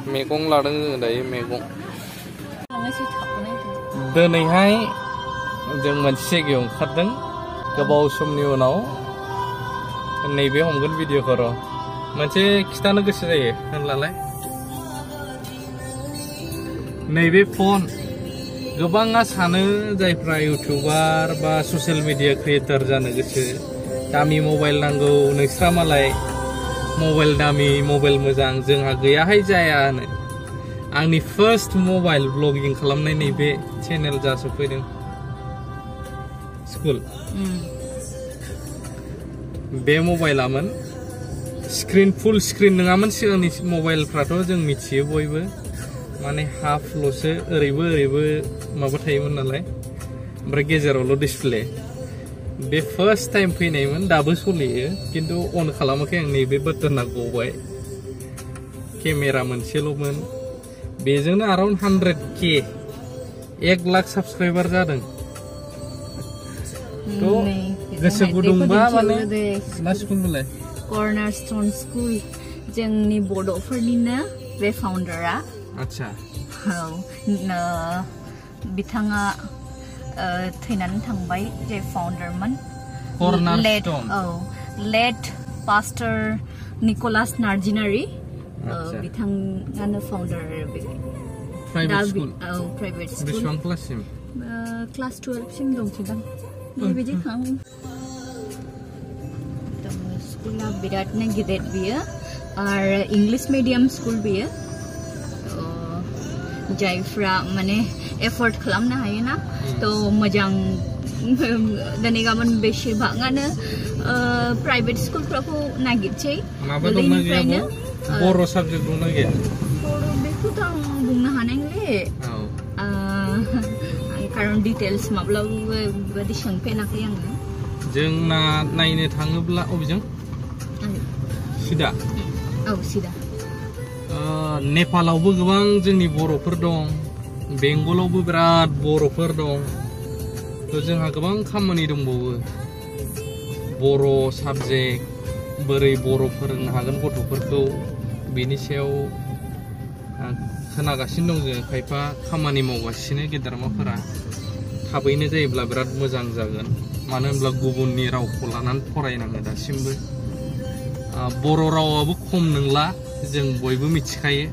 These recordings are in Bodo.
मैगं लादों दायो मैगं दिनैहाय जों मोनसे जायगायाव ओंखारदों गोबाव समनि उनाव नैबे हमगोन भिडिअखौ र' मोनसे खिथानो गोसो जायो होनलालाय नैबे फन गोबाङा सानो जायफ्रा इउटिउबार बा ससियेल मिडिया क्रिएटर जानो गोसो दामि मबाइल नांगौ नोंस्रा मालाय मबाइल दामि मबाइल मोजां जोंहा गैयाहाय जाया होनो आंनि फार्स्ट मबाइल ब्लगिं खालामनाय नैबे चेनेल जा सफैदों स्कुल बे मबाइलामोन स्क्रिन फुल स्क्रिन नङामोन सिगांनि मबाइलफ्राथ' जों मिथियो बयबो माने हाफल'सो ओरैबो ओरैबो माबा थायोमोन नालाय ओमफ्राय गेजेरावल' डिसप्ले बे फार्स्ट टाइम फैनायमोन दाबो सलियो किन्तु अन खालामाखै आं नैबे बटना गबाय केमेरा मोनसेल'मोन बेजोंनो अराउन्ड 100K 1 लाख साबस्क्राइबार जादों गोसो गुदुंबा माने मा स्कुल मोनलाय कर्नारस्टोन स्कुल जोंनि बड'फोरनिनो बे फाउन्डारा आच्छा बिथाङा थैनानै थांबाय जे फाउन्डारमोन लेट पास्टर निकोलास नार्जिनारी बिथाङानो फाउन्डार प्राइवेट स्कुल बेसेबां क्लाससिम क्लास 12 सिम दंखोदां बेबायदि स्कुला बिरादनो गिदिर बियो आरो इंलिश मीडियम स्कुल बियो जायफ्रा माने एफर्ट खालामनो हायोना तो मोजां दिनै गाबोन बेसेबाङानो प्राइवेट स्कुलफोरखौ नागिरसै गोरलैनिफ्रायनो बर' साबजेक्ट दंना गैया बर' बेखौथ' आं बुंनो हानाय नंले खारन डिटेल्स माब्लाबा बेबायदि सोंफेराखै आङो जोंना नायनो थाङोब्ला अबेजों सिदा सिदा नेपालावबो गोबां जोंनि बर'फोर दं बेंगलावबो बिराद बर'फोर दं थ' जोंहा गोबां खामानि दंबावो बर' साबजेक्ट बोरै बर' फोरोंनो हागोन गथ'फोरखौ बेनि सायाव खोनागासिनो दं जों खायफा खामानि मावगासिनो गेदेरमाफोरा थाबैनो जायोब्ला बिराद मोजां जागोन मानो होनब्ला गुबुननि रावखौ लानानै फरायनाङो दासिमबो बर' रावाबो खम नंला जों बयबो मिथिखायो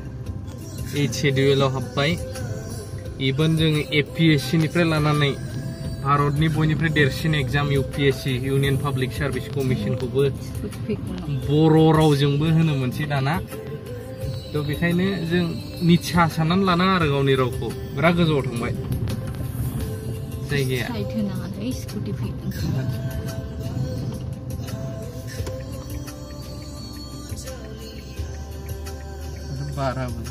8 शेड्यूलाव हाबबाय इभेन जों APSC निफ्राय लानानै भारतनि बयनिफ्राय देरसिन exam UPSC union public service कमिशनखौबो बर' रावजोंबो होनो मोनसै दाना थ' बेखायनो जों निसा साननानै लानाङा आरो गावनि रावखौ बिराद गोजौआव थांबाय जायगाया बाराबो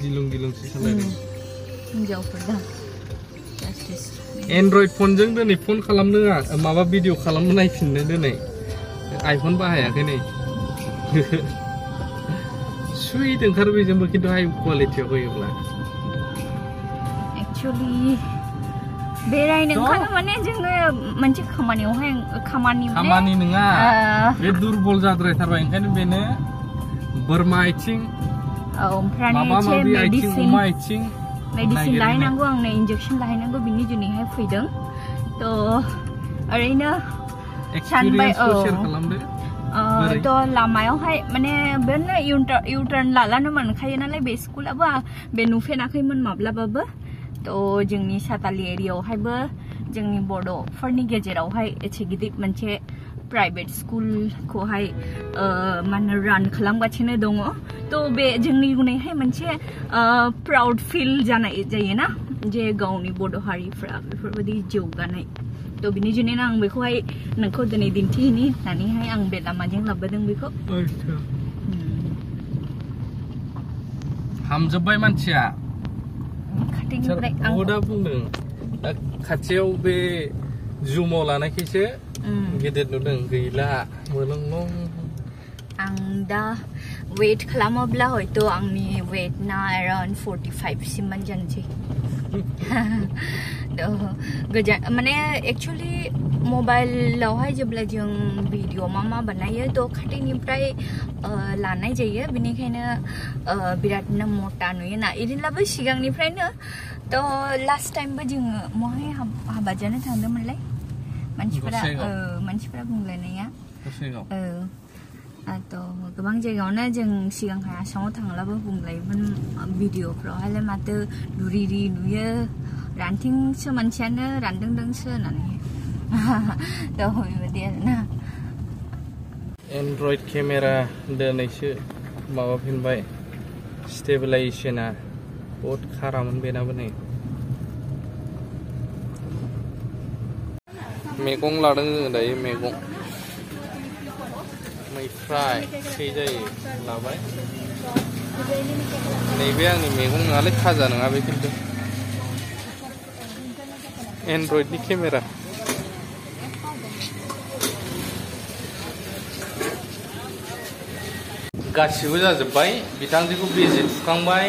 गिलुं गिलुंसो सालायदों हिनजावफोर दा एन्ड्रइड फनजों दिनै फन खालामनो माबा भिडिअ खालामनो नायफिननो दिनै आइफन बाहायाखै नै सुइट ओंखारो बेजोंबो खिन्थु हाइ क्वालिटियाव होयोब्ला एक्चुअली बेरायनो ओंखारो माने जोङो मोनसे खामानि नङा बे दुरबल जाद्रायथारबाय ओंखायनो बेनो बोरमा आथिं माबा माबि आथिं अमा आथिं मेडिसिन लाहैनांगौ आंनो इन्जेक्सन लाहैनांगौ बिनि जुनैहाय फैदों थ' ओरैनो सानबाय थ' लामायावहाय माने बेनो इउटार्न लालानो मोनखायो नालाय बे स्कुलाबो बे नुफेराखैमोन माब्लाबाबो थ' जोंनि साताली एरियायावहायबो जोंनि बड'फोरनि गेजेरावहाय एसे गिदिर मोनसे प्राइवेट स्कुलखौहाय माने रान खालामगासिनो दङ थ' बे जोंनि गुनैहाय मोनसे प्राउड फिल जानाय जायोना जे गावनि बड' हारिफ्रा बेफोरबायदि जौगानाय थ' बिनि जुनैनो आं बेखौहाय नोंखौ दिनै दिन्थिहैनि होननानैहाय आं बे लामाजों लाबोदों बेखौ हामजोब्बाय मानसिया खाथिनिफ्राय आं दा बुंदों दा खाथियाव बे जुमाव लानायखायसो गेदेर नुदों गैला मोलंलं आं दा वेट खालामोब्ला हयथ' आंनि वेटना around 45 सिममोन जानोसै गोजान माने एक्चुअली मबाइलावहाय जेब्ला जों भिडिअ मा बानायो थ' खाथिनिफ्राय लानाय जायो बेनिखायनो बिरादनो मोटा नुयोना इदिनब्लाबो सिगांनिफ्रायनो थ' लास्ट टाइमबो जोङो महाय हाबा जानो थांदोंमोनलाय मानसिफोरा बुंलायनाया थ' गोबां जायगायावनो जों सिगांहाय आसामाव थांब्लाबो बुंलायोमोन भिडिअफ्रावहायलाय माथो दुरिरि नुयो रानथिंसो मानसियानो रानदोंसो होननानै थ' बेबायदि आरोना एन्ड्रइड केमेरा दिनैसो माबाफिनबाय स्टेबलाइजेसना बहुद खारामोन बेनाबो नै मैगं लादों जोङो दायो मैगं मैफ्राय थै जायो लाबाय नैबे आंनि मैगं नङालै खाजा नङा बे खिन्थु एन्ड्रइडनि केमेरा गासिबो जाजोब्बाय बिथांजोखौ बिजि थुखांबाय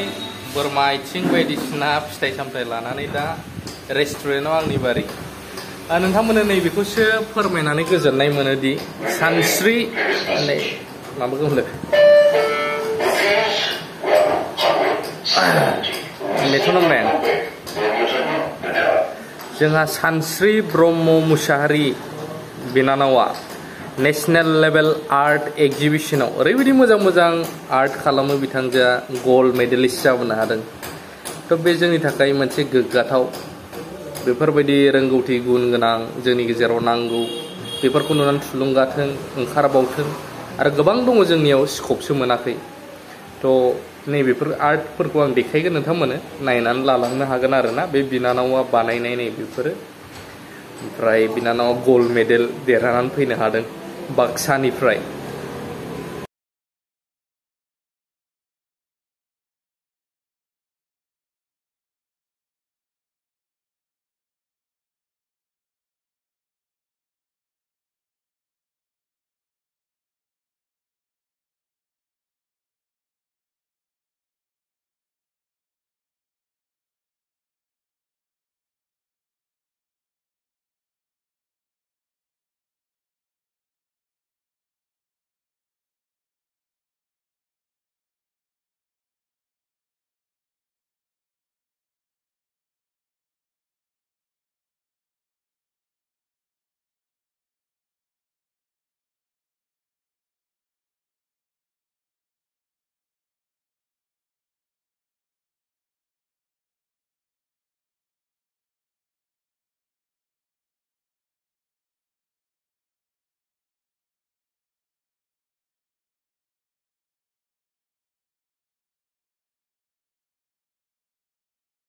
बोरमा आथिं बायदिसिना फिथाइ सामथाइ लानानै दा रेस्टुरेन्टाव आंनि बारि नोंथांमोननो नैबेखौसो फोरमायनानै गोजोननाय मोनोदि सानस्रि नै माबाखौ होनो मेथ'नाम नाया जोंहा सानस्रि ब्रह्म मुसाहारि बिनानावा नेशनेल लेभेल आर्ट एक्जिबिशनाव ओरैबायदि मोजां आर्ट खालामो बिथांजोआ गल्ड मेडेलिस्ट जाबोनो हादों थ' बे जोंनि थाखाय मोनसे गोग्गाथाव बेफोरबायदि रोंगौथि गुन गोनां जोंनि गेजेराव नांगौ बेफोरखौ नुनानै थुलुंगाथों ओंखारबावथों आरो गोबां दङ जोंनियाव स्कपसो मोनाखै थ' नैबेफोर आर्टफोरखौ आं देखायगोन नोंथांमोननो नायनानै लालांनो हागोन आरोना बे बिनानावा बानायनाय नै बेफोरो ओमफ्राय बिनानावा गल्ड मेडेल देरहानानै फैनो हादों बाक्सानिफ्राय